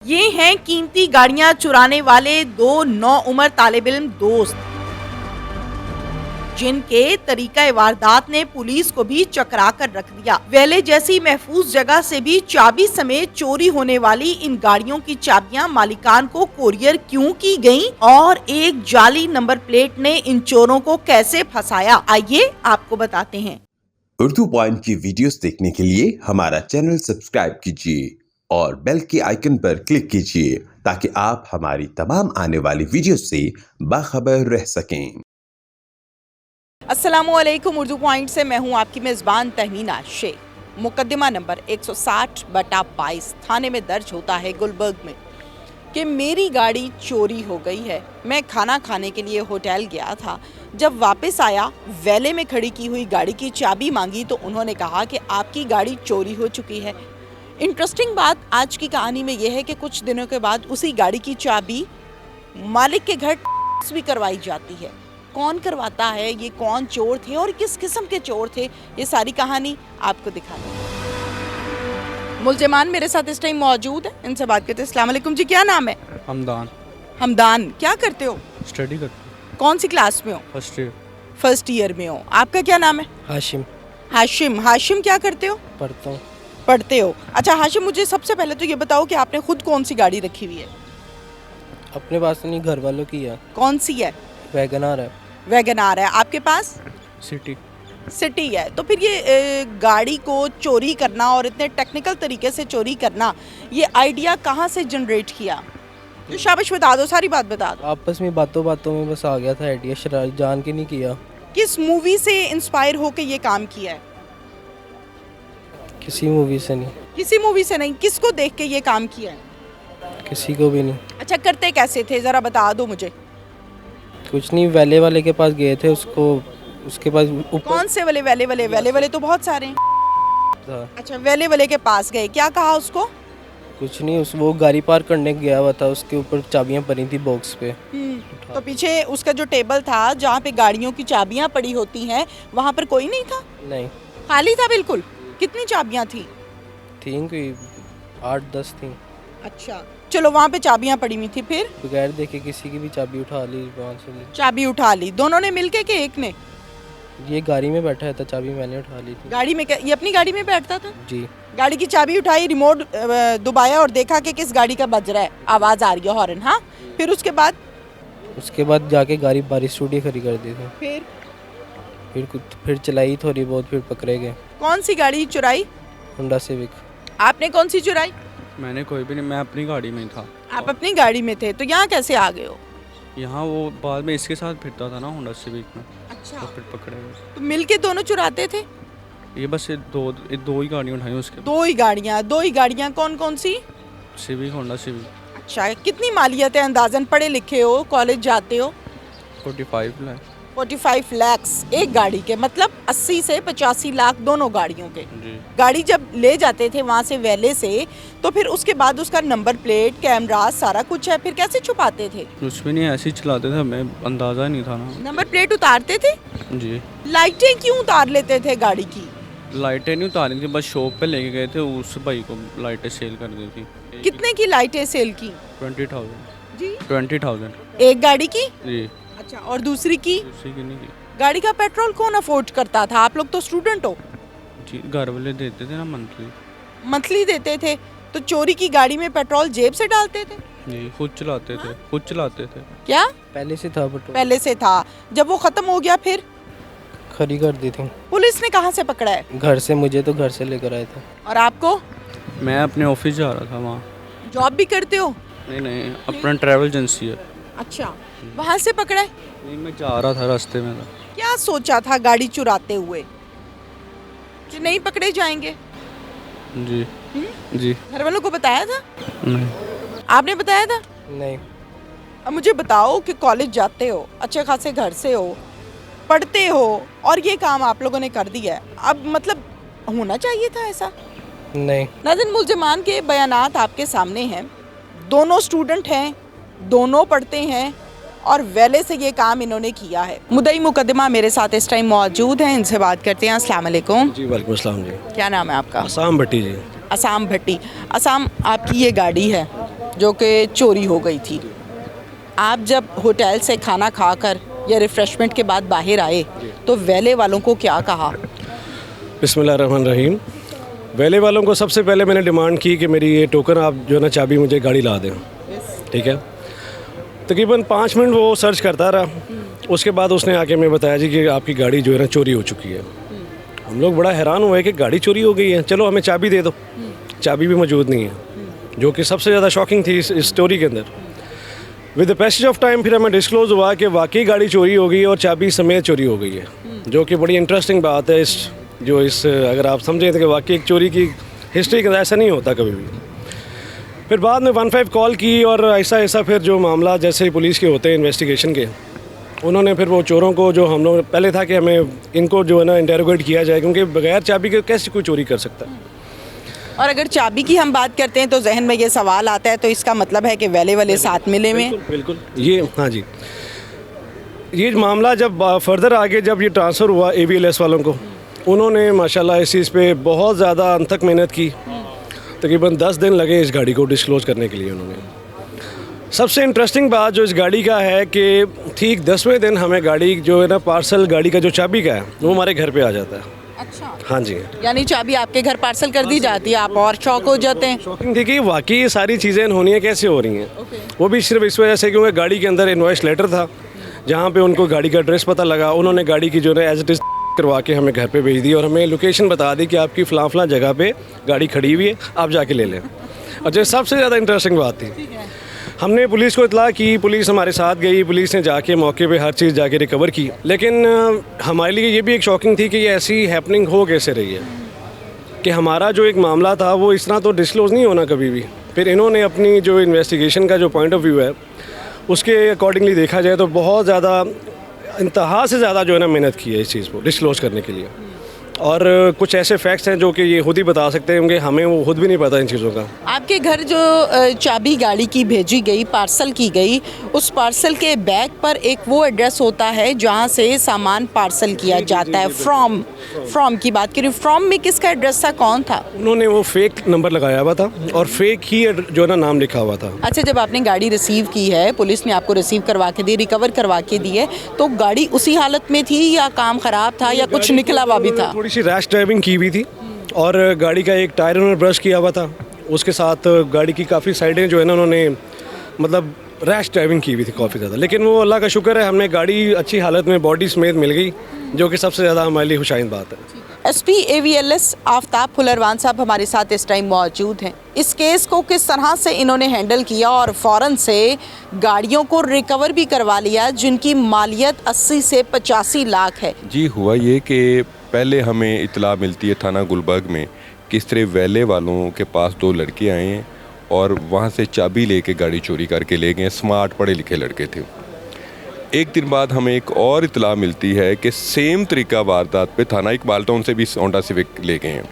ये हैं कीमती गाड़ियां चुराने वाले दो नौउम्र तालिब-इल्म दोस्त, जिनके तरीका वारदात ने पुलिस को भी चकरा कर रख दिया। वेले जैसी महफूज जगह से भी चाबी समेत चोरी होने वाली इन गाड़ियों की चाबियां मालिकान को कोरियर क्यों की गईं और एक जाली नंबर प्लेट ने इन चोरों को कैसे फंसाया, आइए आपको बताते हैं। उर्दू पॉइंट की वीडियोस देखने के लिए हमारा चैनल सब्सक्राइब कीजिए और बेल के आइकन पर क्लिक कीजिए ताकि आप हमारी तमाम आने वाली वीडियो से बाखबर रह सकें। अस्सलामुअलैकुम, उर्दू पॉइंट से मैं हूं आपकी मेज़बान तहमीना शेख। मुकदमा नंबर 160/22 थाने में दर्ज होता है गुलबर्ग में कि मेरी गाड़ी चोरी हो गई है। मैं खाना खाने के लिए होटल गया था। जब वापस आया, वैले में खड़ी की हुई गाड़ी की चाबी मांगी तो उन्होंने कहा कि आपकी गाड़ी चोरी हो चुकी है। इंटरेस्टिंग बात आज की कहानी में यह है कि कुछ दिनों के बाद उसी गाड़ी की चाबी मालिक के घर भी करवाई जाती है। कौन करवाता है, ये कौन चोर थे और किस किस्म के चोर थे, ये सारी कहानी आपको दिखानी है। मुलजमान मेरे साथ इस टाइम मौजूद है, इनसे बात करते हैं। अस्सलाम वालेकुम जी, क्या नाम है? हमदान। हमदान, क्या करते हो? स्टडी करते। कौन सी क्लास में हो? फर्स्ट ईयर में हो। आपका क्या नाम है? हाशिम। हाशिम। हाशिम, क्या करते हो? पढ़ता हूँ। पढ़ते हो। अच्छा हाशिम, मुझे सबसे पहले तो ये बताओ कि आपने खुद कौन सी गाड़ी रखी हुई है? अपने पास नहीं, घर वालों की है। कौन सी है? वैगनार है। वैगनार है। आपके पास? सिटी। सिटी है। तो फिर ये गाड़ी को चोरी करना और इतने टेक्निकल तरीके से चोरी करना, ये आइडिया कहाँ से जनरेट किया? तो शाबाश बता दो, सारी बात बता दो। आपस में बातों बातों में बस आ गया था आइडिया, शरारत जान के नहीं किया। किस मूवी से इंस्पायर होकर ये काम किया है? किसी मूवी से नहीं। किसी मूवी से नहीं, किसको देख के ये काम किया है? किसी को भी नहीं। अच्छा, करते कैसे थे, जरा बता दो मुझे। कुछ नहीं, वेले वाले के पास गए थे, उसके पास कौन से वाले? वेले वाले तो बहुत सारे हैं। था। अच्छा, वेले वाले के पास गए, क्या कहा उसको? कुछ नहीं, वो गाड़ी पार्क करने गया हुआ था, उसके ऊपर चाबियां पड़ी थी बॉक्स पे। तो पीछे उसका जो टेबल था जहाँ पे गाड़ियों की चाबियां पड़ी होती हैं, वहाँ पर कोई नहीं था? नहीं, खाली था बिल्कुल। कितनी चाबियां थी? कोई 8-10 थी। अच्छा, चलो वहाँ पे चाबियां पड़ी हुई थी, फिर बगैर देखे किसी की भी चाबी उठा ली, वहाँ से ली। चाबी उठा ली दोनों ने मिलके के एक ने? ये गाड़ी में बैठा था, चाबी मैंने उठा ली थी। गाड़ी में? ये अपनी गाड़ी में बैठता था? जी। गाड़ी की चाबी उठाई, रिमोट दबाया और देखा कि किस गाड़ी का बज रहा है, आवाज आ रही है, हॉर्न। हाँ, फिर उसके बाद जाके गाड़ी बारिश स्टूडियो खड़ी कर दी थी। फिर चलाई थोड़ी बहुत, फिर पकड़े गए। कौन सी गाड़ी चुराई? Honda civic. आपने कौन सी चुराई? मैंने कोई भी नहीं, मैं अपनी गाड़ी में ही था। आप अपनी गाड़ी में थे, तो यहाँ कैसे आ गए हो? यहाँ वो बाद में इसके साथ फिरता था ना होंडा सिविक में। अच्छा, तो फिर पकड़े गए। तो मिलके दोनों चुराते थे? ये बस ये दो ही गाड़ियाँ उठाई उसके। दो ही गाड़ियाँ। कौन कौन सी? Civic, Honda civic. अच्छा, कितनी मालियत है अंदाजन? पढ़े लिखे हो, कॉलेज जाते हो? 45 लाख। 45 लाख एक गाड़ी के, मतलब 80 से 85 लाख दोनों गाड़ियों के। जी। गाड़ी जब ले जाते थे वहाँ से वेले से, तो फिर उसके बाद उसका नंबर प्लेट, कैमरा, सारा कुछ है, फिर कैसे छुपाते थे? कुछ भी नहीं, ऐसे ही चलाते थे, हमें अंदाज़ा नहीं था ना। नंबर प्लेट उतारते थे? जी। लाइटें क्यों उतार लेते थे गाड़ी की? लाइटें नहीं उतारी थी, बस शॉप पे लेके गए थे, उस भाई को लाइटें सेल कर दी थी। कितने की लाइटें सेल की? 20,000। जी। 20,000। एक गाड़ी की? जी। अच्छा, और दूसरी की? दूसरी की नहीं की। गाड़ी का पेट्रोल कौन अफोर्ड करता था? आप लोग तो स्टूडेंट हो। जी, घर वाले देते थे ना मंथली। मंथली देते थे, तो चोरी की गाड़ी में पेट्रोल जेब से डालते थे? जी, खुद चलाते थे। क्या? पहले से था, बट पहले से था। जब वो खत्म हो गया फिर खड़ी कर दी थी। पुलिस ने कहाँ से पकड़ा है? घर से, मुझे तो घर से लेकर आए थे। और आपको? मैं अपने ऑफिस जा रहा था, वहाँ। जॉब भी करते हो? नहीं, अपना ट्रैवल एजेंसी है। अच्छा, वहाँ से पकड़ा है? नहीं, मैं जा रहा था, रास्ते में था। क्या सोचा था गाड़ी चुराते हुए कि नहीं पकड़े जाएंगे? जी। जी। घर वालों को बताया था? नहीं। आपने बताया था? नहीं। अब मुझे बताओ कि कॉलेज जाते हो, अच्छे खासे घर से हो, पढ़ते हो, और ये काम आप लोगों ने कर दिया है। अब मतलब होना चाहिए था ऐसा? नहीं। नाज़रीन, मुलजमान के बयानात आपके सामने हैं। दोनों स्टूडेंट हैं, दोनों पढ़ते हैं और वेले से ये काम इन्होंने किया है। मुद्दई मुकदमा मेरे साथ इस टाइम मौजूद हैं, इनसे बात करते हैं। अस्सलाम वालेकुम। जी वालेकुम अस्सलाम जी। क्या नाम है आपका? आसाम भट्टी जी। असाम भट्टी। असाम, आपकी ये गाड़ी है, जो कि चोरी हो गई थी। आप जब होटल से खाना खाकर या रिफ़्रेशमेंट के बाद बाहर आए तो वैले वालों को क्या कहा? बिस्मिल्लाहिर्रहमानिर्रहीम। वैले वालों को सबसे पहले मैंने डिमांड की कि मेरी ये टोकन आप जो है ना चाबी मुझे गाड़ी ला दें। ठीक है, तकरीबन 5 मिनट वो सर्च करता रहा। उसके बाद उसने आके मैं बताया जी कि आपकी गाड़ी जो है ना चोरी हो चुकी है। हम लोग बड़ा हैरान हुए कि गाड़ी चोरी हो गई है, चलो हमें चाबी दे दो। चाबी भी मौजूद नहीं है, जो कि सबसे ज़्यादा शॉकिंग थी इस स्टोरी के अंदर। With the passage of time फिर हमें डिस्क्लोज़ हुआ कि वाकई गाड़ी चोरी हो गई और चाबी समेत चोरी हो गई है, जो कि बड़ी इंटरेस्टिंग बात है। अगर आप समझें तो कि वाकई एक चोरी की हिस्ट्री का ऐसा नहीं होता कभी भी। फिर बाद में 15 कॉल की और ऐसा फिर जो मामला जैसे पुलिस के होते हैं इन्वेस्टिगेशन के, उन्होंने फिर वो चोरों को जो हम लोग पहले था कि हमें इनको जो है ना इंटेरोगेट किया जाए, क्योंकि बगैर चाबी के कैसे कोई चोरी कर सकता है। और अगर चाबी की हम बात करते हैं तो जहन में ये सवाल आता है, तो इसका मतलब है कि वैले वाले साथ मिले में। बिल्कुल ये हाँ जी, ये मामला जब फर्दर आगे जब ये ट्रांसफ़र हुआ AVLS वालों को, उन्होंने माशाल्लाह इस चीज़ पे बहुत ज़्यादा अंत तक मेहनत की। तकरीबन 10 दिन लगे इस गाड़ी को डिस्क्लोज़ करने के लिए उन्होंने। सबसे इंटरेस्टिंग बात जो इस गाड़ी का है कि ठीक 10वें दिन हमें गाड़ी जो है ना पार्सल गाड़ी का जो चाबी का है वो हमारे घर पे आ जाता है। अच्छा, हाँ जी, यानी चाबी आपके घर पार्सल कर दी जाती है, आप और शौक हो जाते हैं। शॉकिंग थी कि वाकई ये सारी चीज़ें होनी है कैसे हो रही हैं। वो भी सिर्फ इस वजह से क्योंकि गाड़ी के अंदर इन्वॉइस लेटर था, जहाँ पे उनको गाड़ी का एड्रेस पता लगा। उन्होंने गाड़ी की जो है एज इट इज़ करवा के हमें घर पे भेज दी और हमें लोकेशन बता दी कि आपकी फ़लाँ जगह पे गाड़ी खड़ी हुई है, आप जाके ले लें। और जो सबसे ज़्यादा इंटरेस्टिंग बात थी, हमने पुलिस को इतला की, पुलिस हमारे साथ गई, पुलिस ने जाके मौके पे हर चीज़ जाके रिकवर की। लेकिन हमारे लिए ये भी एक शॉकिंग थी कि ये ऐसी हैपनिंग हो कैसे रही है कि हमारा जो एक मामला था वो इस तरह तो डिस्क्लोज़ नहीं होना कभी भी। फिर इन्होंने अपनी जो इन्वेस्टिगेशन का जो पॉइंट ऑफ व्यू है उसके अकॉर्डिंगली देखा जाए तो बहुत ज़्यादा इंतहा से ज़्यादा जो है ना मेहनत की है इस चीज़ को डिस्क्लोज़ करने के लिए। और कुछ ऐसे फैक्ट्स हैं जो कि ये खुद ही बता सकते होंगे, हमें वो खुद भी नहीं पता इन चीज़ों का। आपके घर जो चाबी गाड़ी की भेजी गई, पार्सल की गई, उस पार्सल के बैग पर एक वो एड्रेस होता है जहाँ से सामान पार्सल किया जाता है। फ्रॉम की बात करें, फ्रॉम में किसका एड्रेस था, कौन था? उन्होंने वो फेक नंबर लगाया हुआ था और फेक ही जो है ना नाम लिखा हुआ था। अच्छा, जब आपने गाड़ी रिसीव की है, पुलिस ने आपको रिसीव करवा के दी, रिकवर करवा के दी है, तो गाड़ी उसी हालत में थी या काम ख़राब था या कुछ निकला हुआ भी था? थोड़ी सी रैश ड्राइविंग की हुई थी और गाड़ी का एक टायर उन्होंने ब्रश किया हुआ था। उसके साथ गाड़ी की काफ़ी साइडें जो है ना उन्होंने मतलब रैश ड्राइविंग की हुई थी काफ़ी ज़्यादा। लेकिन वो अल्लाह का शुक्र है हमें गाड़ी अच्छी हालत में बॉडी समेत मिल गई, जो कि सबसे ज़्यादा हमारे लिए खुशाइंद बात है। SP AVLS आफ्ताब फुलरवान साहब हमारे साथ इस टाइम मौजूद हैं। इस केस को किस तरह से इन्होंने हैंडल किया और फ़ौरन से गाड़ियों को रिकवर भी करवा लिया जिनकी मालियत 80 से 85 लाख है? जी, हुआ ये कि पहले हमें इतला मिलती है थाना गुलबर्ग में कि इस तरह वैले वालों के पास 2 लड़के आए हैं और वहाँ से चाबी लेके गाड़ी चोरी करके ले गए। स्मार्ट पढ़े लिखे लड़के थे। एक दिन बाद हमें एक और इतला मिलती है कि सेम तरीका वारदात पे थाना इकबाल टाउन से भी होंडा सिविक ले गए हैं।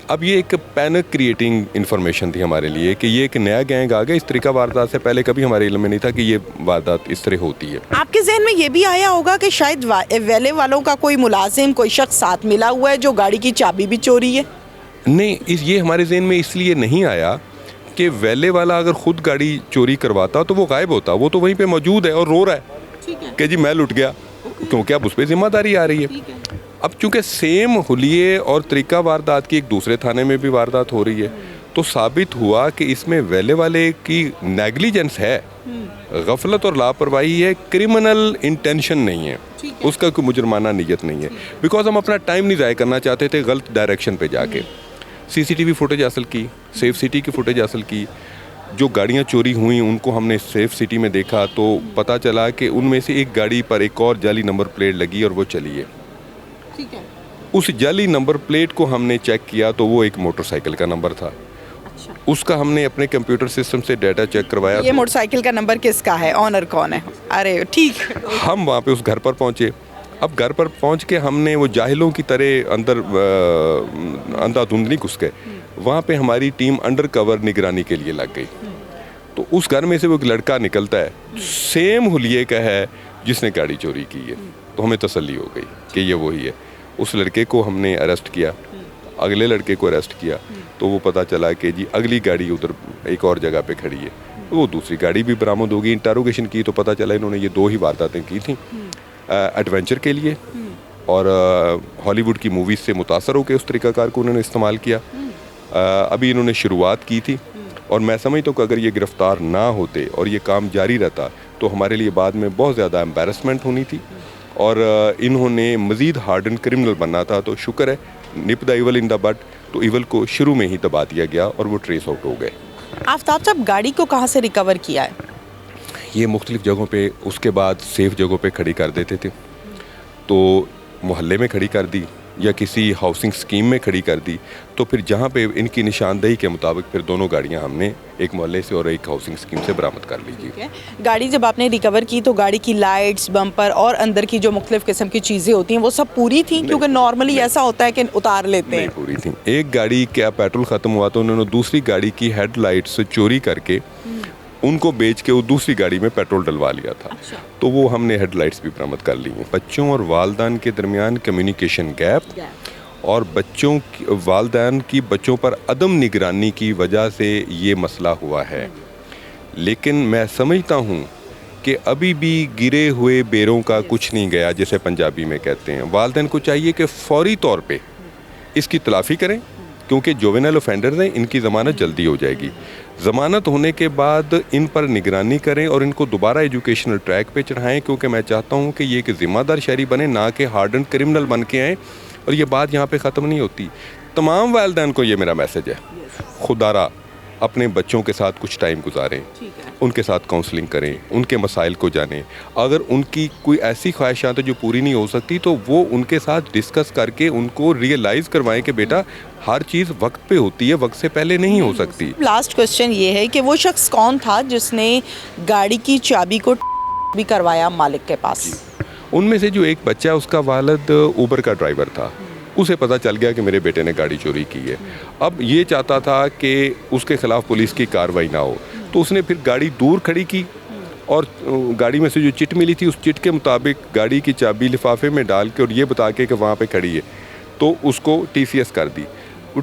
अब ये एक पैनिक क्रिएटिंग इन्फॉर्मेशन थी हमारे लिए कि ये एक नया गैंग आ गया। इस तरीका वारदात से पहले कभी हमारे इल्म में नहीं था कि ये वारदात इस तरह होती है। आपके जहन में ये भी आया होगा कि शायद वैले वालों का कोई मुलाजिम, कोई शख्स साथ मिला हुआ है जो गाड़ी की चाबी भी चोरी है? नहीं, ये हमारे जहन में इसलिए नहीं आया कि वैले वाला अगर खुद गाड़ी चोरी करवाता तो वो गायब होता। वो तो वहीं पे मौजूद है और रो रहा है कि जी मैं लुट गया, क्योंकि अब उस पर जिम्मेदारी आ रही है। अब चूंकि सेम हुलिये और तरीका वारदात की एक दूसरे थाने में भी वारदात हो रही है, तो साबित हुआ कि इसमें वैले वाले की नेग्लिजेंस है, गफलत और लापरवाही है, क्रिमिनल इंटेंशन नहीं है, उसका कोई मुजरमाना नीयत नहीं है। बिकॉज हम अपना टाइम नहीं ज़ाया करना चाहते थे गलत डायरेक्शन पे जाके। CCTV फुटेज हासिल की, सेफ सिटी की फुटेज हासिल की। जो गाड़ियाँ चोरी हुई उनको हमने सेफ सिटी में देखा तो पता चला कि उनमें से एक गाड़ी पर एक और जाली नंबर प्लेट लगी और वो चली है। ठीक है। उस जाली नंबर प्लेट को हमने चेक किया तो वो एक मोटरसाइकिल का नंबर था। अच्छा। उसका हमने अपने कंप्यूटर सिस्टम से डाटा चेक करवाया। ये मोटरसाइकिल का नंबर किसका है, ऑनर कौन है? अरे ठीक। हम वहाँ पे उस घर पर पहुँचे। अब घर पर पहुँच के हमने वो जाहिलों की तरह अंदर अंधाधुंध नहीं घुस गए। वहाँ पे हमारी टीम अंडर कवर निगरानी के लिए लग गई। तो उस घर में से वो एक लड़का निकलता है, सेम हुलिये का है जिसने गाड़ी चोरी की है। तो हमें तसल्ली हो गई कि ये वही है। उस लड़के को हमने अरेस्ट किया, अगले लड़के को अरेस्ट किया। तो वो पता चला कि जी अगली गाड़ी उधर एक और जगह पे खड़ी है, वो दूसरी गाड़ी भी बरामद होगी। इंटरोगेशन की तो पता चला इन्होंने ये 2 ही वारदातें की थी एडवेंचर के लिए, और हॉलीवुड की मूवीज़ से मुतासर होकर उस तरीक़ाकार को उन्होंने इस्तेमाल किया। अभी इन्होंने शुरुआत की थी, और मैं समझता हूँ कि अगर ये गिरफ़्तार ना होते और ये काम जारी रहता तो हमारे लिए बाद में बहुत ज़्यादा एम्बेरसमेंट होनी थी, और इन्होंने मज़ीद हार्डन क्रिमिनल बनना था। तो शुक्र है, निप the evil in the but, तो इवल को शुरू में ही दबा दिया गया और वो ट्रेस आउट हो गए। आफ्ताब साहब, गाड़ी को कहाँ से रिकवर किया है? ये मुख्तलिफ़ जगहों पे उसके बाद सेफ़ जगहों पे खड़ी कर देते थे, तो मोहल्ले में खड़ी कर दी या किसी हाउसिंग स्कीम में खड़ी कर दी, तो फिर जहाँ पे इनकी निशानदेही के मुताबिक फिर दोनों गाड़ियाँ हमने एक मोहल्ले से और एक हाउसिंग स्कीम से बरामद कर लीजिए। गाड़ी जब आपने रिकवर की तो गाड़ी की लाइट्स, बम्पर और अंदर की जो मुख्तलिफ किस्म की चीज़ें होती हैं वो सब पूरी थी? क्योंकि नॉर्मली ऐसा होता है कि उतार लेते हैं। नहीं पूरी थी। एक गाड़ी का पेट्रोल ख़त्म हुआ तो उन्होंने दूसरी गाड़ी की हेडलाइट्स चोरी करके उनको बेच के वो दूसरी गाड़ी में पेट्रोल डलवा लिया था। अच्छा। तो वो हमने हेडलाइट्स भी बरामद कर ली हैं। बच्चों और वालदान के दरमियान कम्युनिकेशन गैप और वालदैन की बच्चों पर अदम निगरानी की वजह से ये मसला हुआ है। लेकिन मैं समझता हूँ कि अभी भी गिरे हुए बेरों का कुछ नहीं गया, जैसे पंजाबी में कहते हैं। वालदैन को चाहिए कि फौरी तौर पे इसकी तलाफ़ी करें, क्योंकि जुवेनाइल ऑफेंडर्स हैं, इनकी ज़मानत जल्दी हो जाएगी। ज़मानत होने के बाद इन पर निगरानी करें और इनको दोबारा एजुकेशनल ट्रैक पे चढ़ाएं, क्योंकि मैं चाहता हूँ कि ये एक ज़िम्मेदार शहरी बने, ना कि हार्डन क्रिमिनल बन के आएँ। और ये बात यहाँ पे ख़त्म नहीं होती। तमाम वालिदैन को ये मेरा मैसेज है, खुदारा अपने बच्चों के साथ कुछ टाइम गुजारें, उनके साथ काउंसलिंग करें, उनके मसाइल को जानें। अगर उनकी कोई ऐसी ख्वाहिशात है जो पूरी नहीं हो सकती तो वो उनके साथ डिस्कस करके उनको रियलाइज़ करवाएं कि बेटा हर चीज़ वक्त पे होती है, वक्त से पहले नहीं हो सकती। लास्ट क्वेश्चन ये है कि वो शख्स कौन था जिसने गाड़ी की चाबी को भी करवाया मालिक के पास? उनमें से जो एक बच्चा है उसका वालिद ऊबर का ड्राइवर था, उसे पता चल गया कि मेरे बेटे ने गाड़ी चोरी की है। अब ये चाहता था कि उसके ख़िलाफ़ पुलिस की कार्रवाई ना हो, तो उसने फिर गाड़ी दूर खड़ी की और गाड़ी में से जो चिट मिली थी उस चिट के मुताबिक गाड़ी की चाबी लिफाफे में डाल के और ये बता के कि वहाँ पे खड़ी है, तो उसको TCS कर दी। वो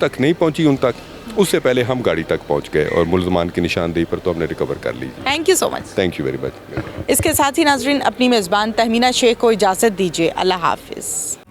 तक नहीं पहुँची उन तक, उससे पहले हम गाड़ी तक पहुँच गए और मुल्ज़मान की निशानदेही पर तो हमने रिकवर कर ली। Thank you so much. Thank you very much. इसके साथ ही नाजरीन, अपनी मेज़बान तहमीना शेख को इजाज़त दीजिए। अल्लाह हाफिज़।